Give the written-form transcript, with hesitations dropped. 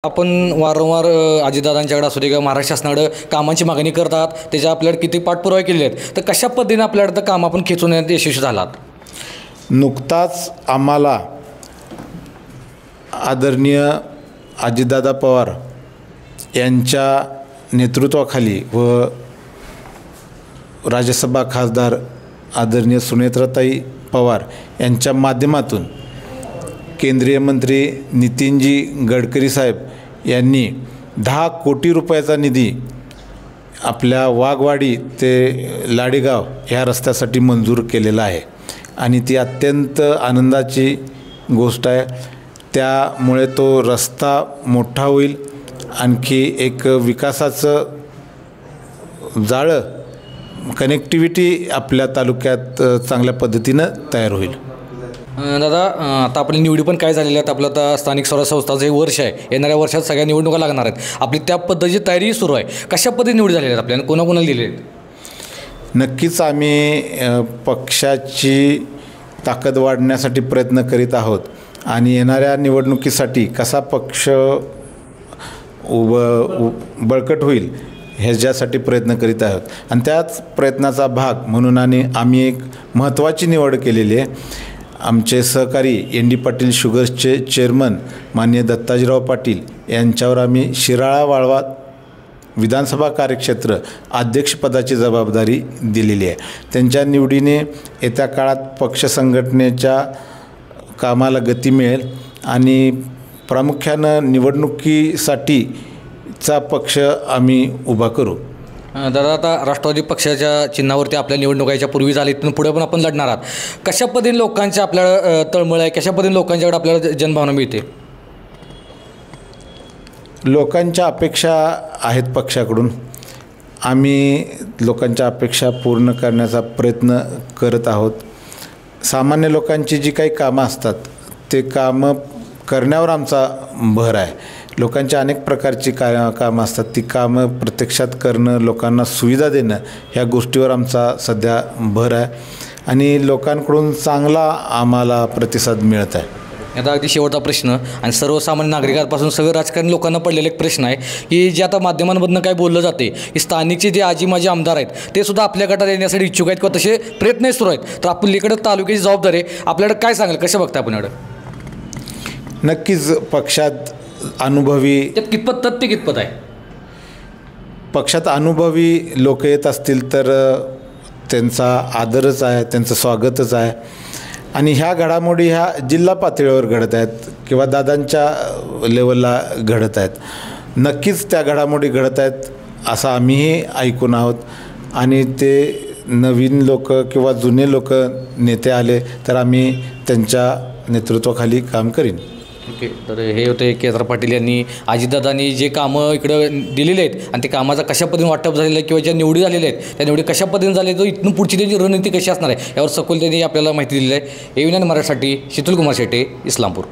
आपण वारंवार अजितदादांच्याकडे असू दे किंवा महाराष्ट्र शासनाकडे कामांची मागणी करतात, त्याच्या आपल्याकडे किती पाठपुरावे केलेले आहेत, तर कशा पद्धतीने आपल्याकडे काम आपण खेचवण्यात यशस्वी झालात? नुकताच आम्हाला आदरणीय अजितदादा पवार यांच्या नेतृत्वाखाली व राज्यसभा खासदार आदरणीय सुनेत्राताई पवार यांच्या माध्यमातून केंद्रीय मंत्री नितीनजी गडकरी साहेब यांनी 10 कोटी रुपयाचा निधी आपल्या वाघवाडी ते लाडेगाव ह्या रस्त्यासाठी मंजूर केलेला आहे आणि ती अत्यंत आनंदाची गोष्ट आहे। त्यामुळे तो रस्ता मोठा होईल, आणखी एक विकासाचं जाळं कनेक्टिव्हिटी आपल्या तालुक्यात चांगल्या पद्धतीनं तयार होईल। दादा, आता आपली निवडी पण काय झालेली आहेत, आपलं आता स्थानिक स्वराज्य संस्थाचं हे वर्ष आहे, येणाऱ्या वर्षात सगळ्या निवडणुका लागणार आहेत, आपली त्या पद्धतीची तयारी सुरू आहे। कशा पद्धतीने निवडी झालेल्या आहेत आपल्याला, कोणाकोणाला दिले आहेत? नक्कीच आम्ही पक्षाची ताकद वाढण्यासाठी प्रयत्न करीत आहोत आणि येणाऱ्या निवडणुकीसाठी कसा पक्ष बळकट होईल ह्याच्यासाठी प्रयत्न करीत आहोत आणि त्याच प्रयत्नाचा भाग म्हणून आम्ही एक महत्त्वाची निवड केलेली आहे। आमचे सहकारी ND पाटील शुगर्सचे चेअरमन माननीय दत्ताजीराव पाटील यांच्यावर आम्ही शिराळा वाळवा विधानसभा कार्यक्षेत्र अध्यक्षपदाची जबाबदारी दिलेली आहे। त्यांच्या निवडीने येत्या काळात पक्ष संघटनेच्या कामाला गती मिळेल आणि प्रामुख्यानं निवडणुकीसाठीचा पक्ष आम्ही उभा करू। दादा, आता राष्ट्रवादी पक्षाच्या चिन्हावरती आपल्या निवडणुकाच्या पूर्वी झाली, इथून पुढे पण आपण लढणार आहात। कशा पद्धतीने लोकांच्या आपल्याला तळमळ आहे, कशा पद्धतीने लोकांच्याकडे आपल्याला जनभावना मिळते? लोकांच्या अपेक्षा आहेत पक्षाकडून, आम्ही लोकांच्या अपेक्षा पूर्ण करण्याचा प्रयत्न करत आहोत। सामान्य लोकांची जी काही कामं असतात ते कामं करण्यावर आमचा भर आहे। लोकांची अनेक प्रकारची कामं असतात, ती कामं प्रत्यक्षात करणं, लोकांना सुविधा देणं ह्या गोष्टीवर आमचा सध्या भर आहे आणि लोकांकडून चांगला आम्हाला प्रतिसाद मिळत आहे। आता अगदी शेवटचा प्रश्न आणि सर्वसामान्य नागरिकांपासून सगळं राजकारणी लोकांना पडलेला एक प्रश्न आहे की जे आता माध्यमांमधून काय बोललं जाते की स्थानिकचे जे आजी माजी आमदार आहेत ते सुद्धा आपल्या गटात येण्यासाठी इच्छुक आहेत किंवा तसे प्रयत्नही सुरू आहेत, तर आपल्याकडे तालुक्याची जबाबदारी आहे, आपल्याकडे काय सांगाल, कसं बघता आपण? नक्कीच पक्षात अनुभवी कितपत तथ्य कितपत आहे? पक्षात अनुभवी लोक येत असतील तर त्यांचा आदरच आहे, त्यांचं स्वागतच आहे आणि ह्या घडामोडी ह्या जिल्हा पातळीवर घडत आहेत किंवा दादांच्या लेवलला घडत आहेत। नक्कीच त्या घडामोडी घडत आहेत असं आम्हीही ऐकून आहोत आणि ते नवीन लोक किंवा जुने लोक नेते आले तर आम्ही त्यांच्या नेतृत्वाखाली काम करीन। ओके, तर हे होते केदार पाटील यांनी अजितदादांनी जे कामं इकडं दिलेले आहेत आणि ते कामाचा कशा पद्धतीने वाटप झालेलं आहे किंवा ज्या निवडी झालेल्या आहेत त्या निवडी कशा पद्धतीने झाले, तो इथून पुढची त्यांची रणनीती कशी असणार आहे यावर सखोल त्यांनी आपल्याला माहिती दिलेली आहे। एविनन मराठीसाठी शीतल कुमार शेटे, इस्लामपूर।